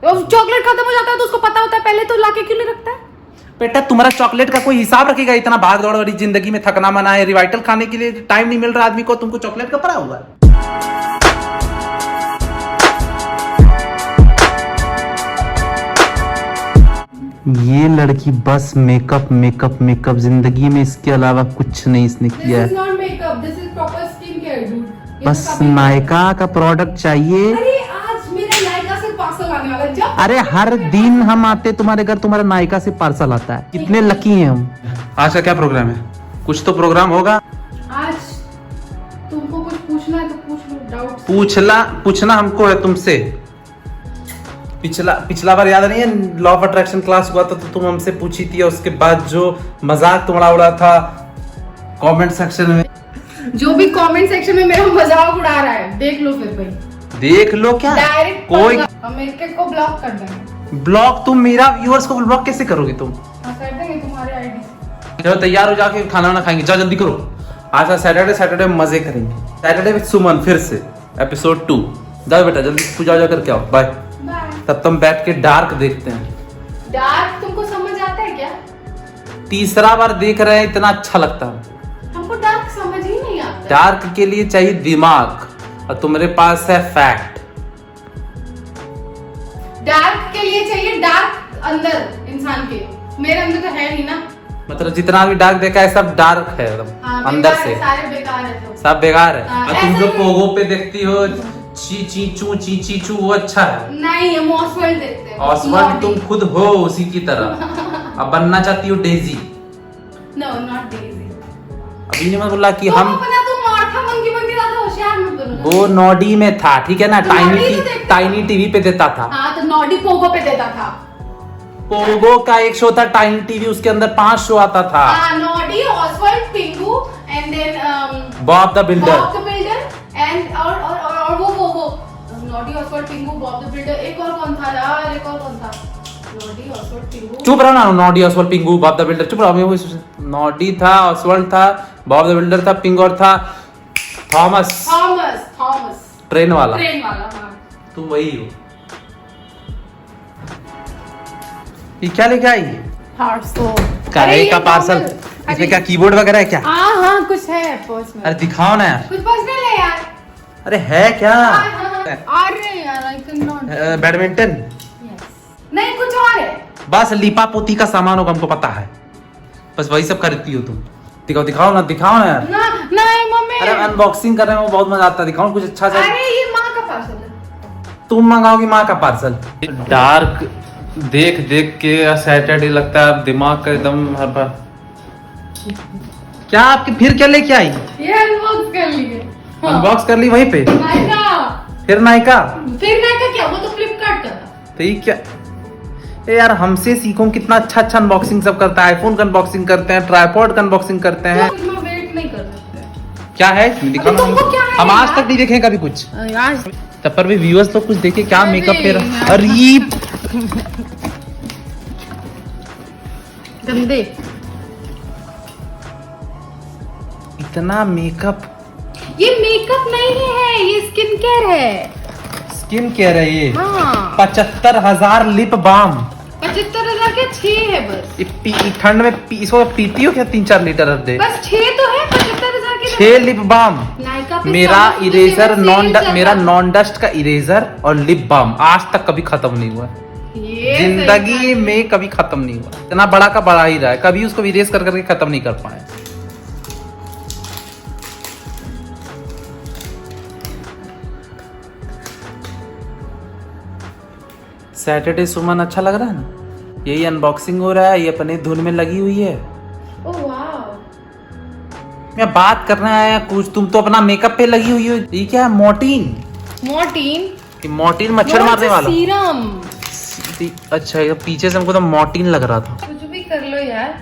Chocolate खत्म हो जाता है तो उसको पता होता है, पहले तो लाके क्यों नहीं रखता है? बेटा तुम्हारा चॉकलेट का कोई हिसाब रखेगा? इतना भाग दौड़ वाली जिंदगी में थकना मना है, रिवाइटल खाने के लिए टाइम नहीं मिल रहा आदमी को, तुमको चॉकलेट का पड़ा हुआ है। ये लड़की बस मेकअप मेकअप मेकअप, जिंदगी में इसके अलावा कुछ नहीं इसने किया है। This is not makeup, this is proper skincare, dude. ये बस तो कभी- नायका का प्रोडक्ट चाहिए। अरे आज मेरा नायका से पार्सल आने वाला है, जब अरे हर दिन हम आते तुम्हारे घर, तुम्हारा नायका से पार्सल आता है। कितने लकी हैं हम। आज का क्या प्रोग्राम है? कुछ तो प्रोग्राम होगा। आज तुमको कुछ पूछना है तो पूछ लो, डाउट। पूछना हमको है तुमसे। पिछला बार याद नहीं है, लॉ ऑफ अट्रैक्शन क्लास हुआ था तो तुम हमसे पूछी थी, और उसके बाद जो मजाक तुम्हारा उड़ा था कमेंट सेक्शन में। जो भी कमेंट सेक्शन में मेरा मजाक उड़ा रहा है, देख लो फिर भाई। देख लो क्या डायरेक्ट कोई अमेरिका को ब्लॉक कर देंगे। ब्लॉक? तुम मेरा व्यूअर्स को ब्लॉक कैसे करोगे तुम? हाँ, कर देंगे तुम्हारे आईडी। चलो तैयार हो जाके खाना वाना खाएंगे, जाओ जल्दी करो। आज सैटरडे मजे करेंगे। सैटरडे विद सुमन फिर से एपिसोड 2। जाओ बेटा जल्दी पूजा जा करके आओ। बाय। तब तुम बैठ के डार्क देखते हैं। डार्क तुमको समझ आता है क्या? तीसरा बार देख रहे हैं, इतना अच्छा लगता है। हमको डार्क समझ ही नहीं आता। डार्क के लिए चाहिए दिमाग, और तुम्हारे पास है फैक्ट। डार्क के लिए चाहिए डार्क अंदर इंसान के, मेरे अंदर तो है नहीं ना। मतलब जितना भी डार्क देखा है सब डार्क है एकदम। हाँ, अंदर बेकार से है, सारे बेकार है तो। सब बेकार है। हाँ, और तुम ऐसे जो ही- पोगो पे देखती हो ची चू वो अच्छा है। नहीं, हम ऑसवर्ल्ड देखते हैं। ऑसवर्ल्ड तुम खुद हो उसी की तरह। अब बनना चाहती हो डेजी। No, not Daisy. अभी ने मैं बोला कि तो हम अपना तुम मार्था मंकी बन के ज्यादा होशियार मत बनो। वो नॉडी में था, ठीक है ना, तो नॉडी तो देखते टाइनी टीवी पे देता था। हाँ, तो नॉडी पोगो पे देता था। पोगो का एक शो था टाइनी टीवी, उसके अंदर 5 शो आता था। हाँ, Noddy, Oswald, Pingu and then Bob the Builder. Bob the Builder and और वो Noddy, Oswald, Pingu, Bob the Builder. एक और कौन था यार? एक और कौन था? Noddy, Oswald, Pingu. चुप रहो ना, Noddy Oswald Pingu Bob the Builder. चुप रहो। नॉडी था, ऑसवर्ल्ड था, बॉब द बिल्डर था, पिंगू और था थॉमस ट्रेन ट्रेन वाला। हाँ। तुम वही हो। ये क्या लेके आई? अरे का पार्सल। इसमें क्या कीबोर्ड वगैरह है क्या? हाँ, कुछ है पर्स में। अरे दिखाओ ना यार। कुछ पर्सनल है यार। अरे है क्या? अरे यार, आई कैन नॉट। बैडमिंटन? नहीं, कुछ और है। बस लीपा पोती का सामान होगा, हमको पता है। बस वही सब खरीदती हो तुम। दिखाओ ना यार। नहीं मम्मी। अरे अनबॉक्सिंग कर रहे हैं, वो बहुत मजा आता है। दिखाओ कुछ अच्छा सा। अरे ये माँ का पार्सल है। तुम मंगाओगी माँ का पार्सल? डार्क देख देख के सैटरडे लगता है, दिमाग का एकदम हर बार। क्या आपके फिर क्या लेके आई? ये अनबॉक्स कर लिए। अनबॉक्स कर ली वहीं पे? फिर नायका क्या? वो तो फ्लिपकार्ट का था। तो ये क्या? ए यार हमसे सीखो, कितना अच्छा अनबॉक्सिंग सब करता है। आईफोन का अनबॉक्सिंग करते हैं, ट्राइपॉड का अनबॉक्सिंग करते हैं। तो इसमें वेट नहीं कर सकते। क्या है दिखाओ ना। तुमको क्या है हम आज यार? तक नहीं देखे कभी कुछ। यार तब पर भी व्यूअर्स तो कुछ देखे क्या अरे मेकअप पे। यार। अरे गंदे। इतना मेकअप। ये मेकअप नहीं है, ये स्किन केयर है। स्किन केयर है ये। हाँ। 75,000 लिप बाम। 75,000 के 6 है बस। ठंड में इसको पीती हो क्या 3-4 लीटर हर डे? बस 6 तो है, 75,000 के। 6 लिप बाम। नायका पे मेरा सब इरेजर सेल चल रहा मेरा है। नॉन डस्ट का इरेजर और लिप बाम आज तक कभी खत्म नहीं हुआ। ये जिंदगी सही में कभी खत्म नहीं हुआ। इतना बड़ा का बड़ा ही रहा है, कभी उसको इरेज कर करके खत्म नहीं कर पाए। सैटरडे सुमन अच्छा लग रहा है ना? यही अनबॉक्सिंग हो रहा है, ये अपने धुन में लगी हुई है। ओह वाव। मैं बात करने आया कुछ, तुम तो अपना मेकअप पे लगी हुई हो। ये क्या है? मोर्टीन? मोर्टीन मच्छर मारने वाला सीरम। अच्छा ये पीछे से हमको तो मोर्टीन लग रहा था। कुछ भी कर लो यार,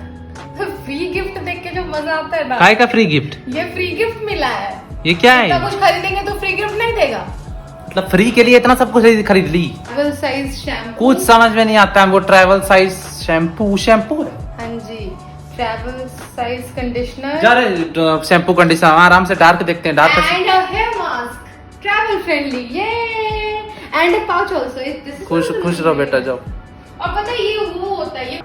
फ्री गिफ्ट देख के जो मजा आता है ना। काय का फ्री गिफ्ट? ये फ्री गिफ्ट मिला है। ये क्या इतना है? कुछ खरीदेंगे तो फ्री गिफ्ट नहीं देगा। मतलब फ्री के लिए इतना सब कुछ खरीद ली? Travel size shampoo. कुछ समझ में नहीं आता हमको। ट्रैवल साइज शैम्पू है? हाँ जी, ट्रैवल साइज कंडीशनर यार शैम्पू कंडीशनर आराम से डार्क देखते हैं। Dark and a hair mask travel friendly. ये एंड पाउच आल्सो। खुश खुश रहो बेटा, जाओ। और पता है ये वो होता है, ये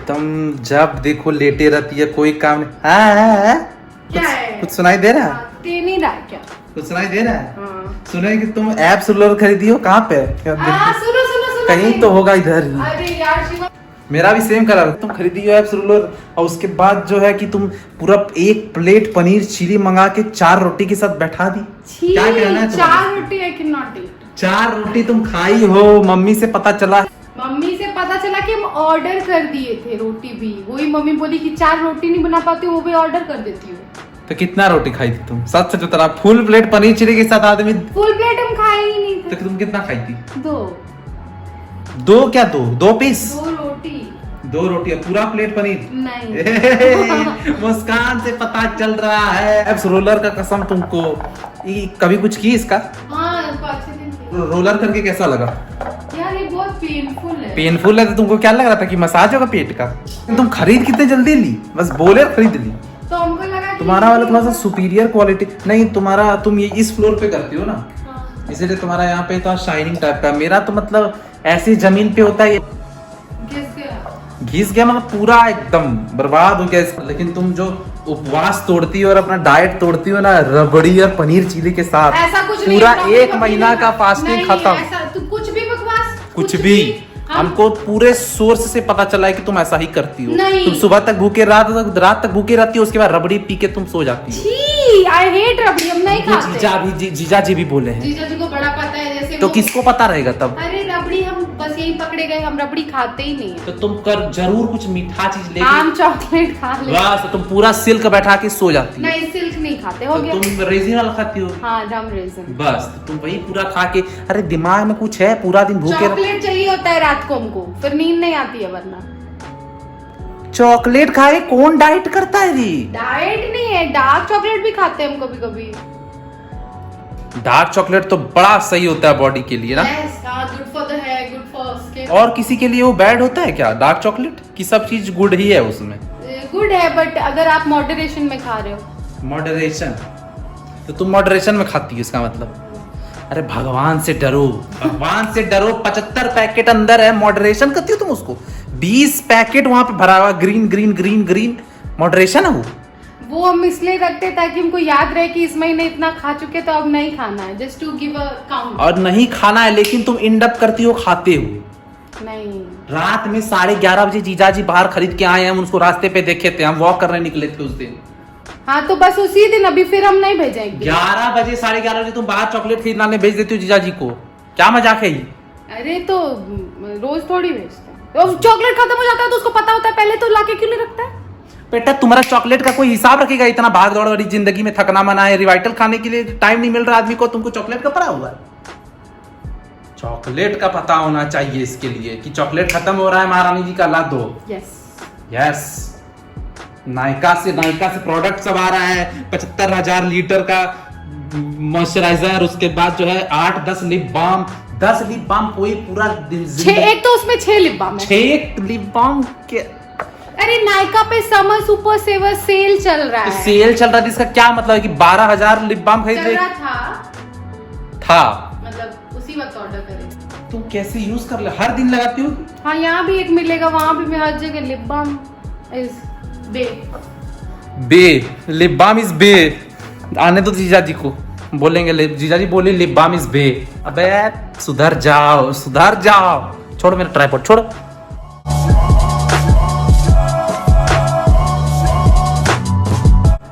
तुम जब देखो लेटे रहती है, कोई काम नहीं। हाँ, क्या है? कुछ सुनाई दे रहा है? दे नहीं रहा है क्या? कुछ सुनाई दे रहा है? हाँ। सुने कि तुम एप्स रूलर खरीदी हो, कहाँ पे? सुनो सुनो सुनो, कहीं तो होगा इधर ही। अरे यार शिवा, मेरा भी सेम करा, तुम खरीदी हो एप्स रूलर और उसके बाद जो है कि तुम पूरा एक प्लेट पनीर चिली मंगा के 4 रोटी के साथ बैठा दी। छी, क्या कहना है 4 रोटी आई कैन नॉट ईट। 4 रोटी तुम खाई हो, मम्मी से पता चला। मम्मी से पता चला कि हम ऑर्डर कर दिए थे रोटी भी, वही मम्मी बोली कि 4 रोटी नहीं बना पाती, वो भी ऑर्डर कर देती हूँ। तो कितना रोटी खाई थी तुम? सच सच बता, फुल प्लेट पनीर चिली के साथ आदमी। फुल प्लेट हम खाए ही नहीं थे। तो तुम कितना खाई थी? 2 क्या 2 पीस? 2 रोटी 2 रोटी पूरा प्लेट पनीर? नहीं। मुस्कान से पता चल रहा है एप्स रोलर का कसम तुमको। कभी कुछ की इसका? हाँ, 5 दिन रोलर करके कैसा लगा? यार ये बहुत पेनफुल है। पेनफुल है तो तुमको क्या लग रहा था कि मसाज होगा पेट का? तुम खरीद कितने जल्दी ली? बस बोले खरीद ली। तो हमको लगा कि तुम्हारा वाला थोड़ा सा सुपीरियर क्वालिटी नहीं, तुम्हारा तुम ये इस फ्लोर पे करती हो ना, हाँ। इसीलिए तुम्हारा यहाँ पे तो शाइनिंग टाइप का। मेरा तो मतलब ऐसी जमीन पे होता है, घिस गया मतलब पूरा एकदम बर्बाद हो गया। लेकिन तुम जो उपवास तोड़ती हो और अपना डाइट तोड़ती हो ना, रबड़ी और पनीर चिली के साथ, ऐसा कुछ नहीं, पूरा कभी 1 महीना का फास्टिंग खत्म। ऐसा तू कुछ भी बकवास, कुछ भी हमको पूरे सोर्स से पता चला है कि तुम ऐसा ही करती हो। नहीं। तुम सुबह तक भूखे, रात तक भूखे रहती हो, उसके बाद रबड़ी पी के तुम सो जाती हो। छी, आई हेट रबड़ी, हम नहीं खाते। जीजा जी भी बोले हैं। जीजा जी को बड़ा पता है, जैसे तो वो- किसको पता रहेगा तब? अरे रबड़ी हम बस यही पकड़े गए, हम रबड़ी खाते ही नहीं है। तो तुम कर जरूर कुछ मीठा चीज लेके, आम चॉकलेट खा ले। बस तो तुम पूरा सिल्क बैठा के सो जाती हो। नहीं, सिल्क नहीं खाते, हो तो गया। तुम रेजिन वाला खाती हो। हाँ, रम रेजिन। बस तो तुम वही पूरा खा के, अरे दिमाग में कुछ है, पूरा दिन भूखे चॉकलेट चाहिए होता है रात को हमको, फिर नींद नहीं आती है वरना। चॉकलेट खाए कौन डाइट करता है री? डाइट नहीं है, डार्क चॉकलेट भी खाते हैं हम कभी कभी। डार्क चॉकलेट तो बड़ा सही होता है बॉडी के लिए ना। Good for the hair, good for skin. और किसी के लिए वो बैड होता है क्या डार्क चॉकलेट? की सब चीज गुड ही है उसमें? गुड है, बट अगर आप मॉडरेशन में खा रहे हो। मॉडरेशन? तो तुम मॉडरेशन में खाती हो इसका मतलब? अरे भगवान से डरो, भगवान से डरो। 75 पैकेट अंदर है, मॉडरेशन करती हो तुम उसको? 20 पैकेट वहां पे भरा हुआ, green green green green, moderation है वो हम इसलिए रखते ताकि हमको याद रहे कि इस महीने इतना खा चुके तो अब नहीं खाना है, just to give a count. और नहीं खाना है, लेकिन तुम एंड अप करती हो खाते हो। नहीं, रात में 11:30 बजे जीजा जी बाहर खरीद के आए, हम उसको रास्ते पे देखे थे, हम वॉक करने निकले थे उस दिन। हाँ तो बस उसी दिन, अभी फिर हम नहीं भेजेंगे। 11 बजे 11:30 बजे तुम बाहर चॉकलेट खरीदने भेज देती हो जीजा जी को, क्या मजाक है ये? अरे तो रोज थोड़ी भेजते हैं। तो चॉकलेट खत्म हो जाता है तो उसको पता होता है पहले, तो लाके क्यों नहीं रखता है? बेटा तुम्हारा चॉकलेट का कोई हिसाब रखेगा? इतना भाग दौड़ वाली जिंदगी में थकना मना है, रिवाइटल खाने के लिए टाइम नहीं मिल रहा आदमी को, तुमको चॉकलेट का पड़ा हुआ है? चॉकलेट का पता होना चाहिए इसके लिए कि चॉकलेट खत्म हो रहा है, महारानी जी का ला दो। यस, नायका से प्रोडक्ट सब आ रहा है, 75,000 लीटर का मॉइस्चराइजर, उसके बाद जो है 8-10 लिप बाम, 10 लिप बाम कोई पूरा एक तो उसमें 6 लिप बाम है। 6 लिप बाम के? अरे नायका पे समर सुपर सेवर सेल चल रहा तो है। सेल चल रहा है, इसका क्या मतलब है कि 12,000 लिप बाम खरीद चल ले? रहा था मतलब उसी वक्त ऑर्डर करें। तुम कैसे यूज कर ले, हर दिन लगाती हो? हाँ, यहाँ भी एक मिलेगा, वहाँ भी मैं हर जगह lip balm is bae lip balm is bae. आने दो जीजा जी को, बोलेंगे जीजा जी बोले लिप बाम इज बे। अबे सुधर जाओ, सुधर जाओ, छोड़ मेरा ट्राइपॉड छोड़।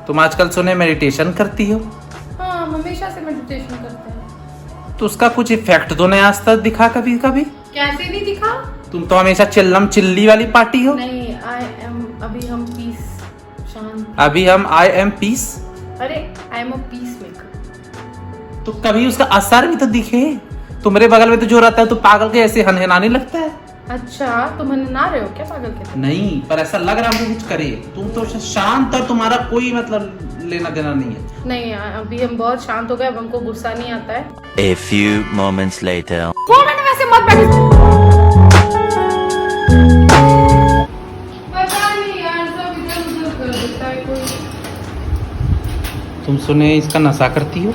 तुम आजकल सुने मेडिटेशन करती हो? हाँ, हम हमेशा से मेडिटेशन करते हैं। तो उसका कुछ इफेक्ट तो नहीं आज तक दिखा कभी कभी? कैसे नहीं दिखा? तुम तो हमेशा चिल्लम चिल्ली वाली पार्टी हो। नहीं, अभी हम पीस, शांत। अभी हम आई एम पीस। अरे I am a peacemaker. तो कभी उसका असर भी तो दिखे। तुम्हारे बगल में तो जो रहता है तो पागल के ऐसे हनहनाने लगता है। अच्छा, तुम ना रहे हो क्या पागल के? नहीं, पर ऐसा लग रहा है कुछ करे। तुम तो शांत और तुम्हारा कोई मतलब लेना देना नहीं है। नहीं, अभी हम बहुत शांत हो गए, अब हमको गुस्सा नहीं आता है। A few moments later. 2 minute वैसे मत बैठो। पता नहीं यार, सब इधर उधर कर देता है कोई। तुम सुने इसका नशा करती हो?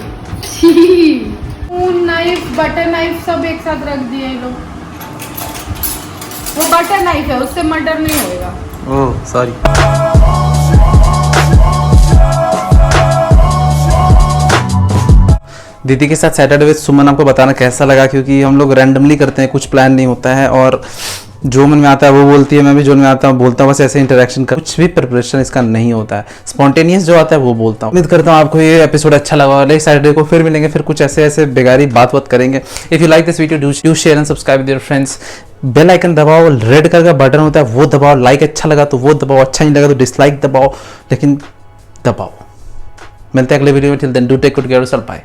स्पून नाइफ बटर नाइफ सब एक साथ रख दिए ये लोग। वो बटर नाइफ है, उससे मर्डर नहीं होएगा। Oh sorry. दीदी के साथ सैटरडे विद सुमन आपको बताना कैसा लगा, क्योंकि हम लोग रैंडमली करते हैं, कुछ प्लान नहीं होता है और जो मन में आता है वो बोलती है, मैं भी जो मन में आता हूँ बोलता हूँ, बस ऐसे इंटरेक्शन कर, कुछ भी प्रिपरेशन इसका नहीं होता है, स्पॉन्टेनियस जो आता है वो बोलता हूँ। उम्मीद करता हूँ आपको ये एपिसोड अच्छा लगा और नेक्स्ट सैटरडे को फिर मिलेंगे, फिर कुछ ऐसे ऐसे बेगारी बात करेंगे। If you like this video do share and subscribe with your friends. Bell icon दबाओ, रेड कलर का बटन होता है वो दबाओ, लाइक अच्छा लगा तो वो दबाओ, अच्छा नहीं लगा तो डिसलाइक दबाओ, लेकिन दबाओ। मिलते हैं अगले वीडियो में, till then do take good care of yourself, bye.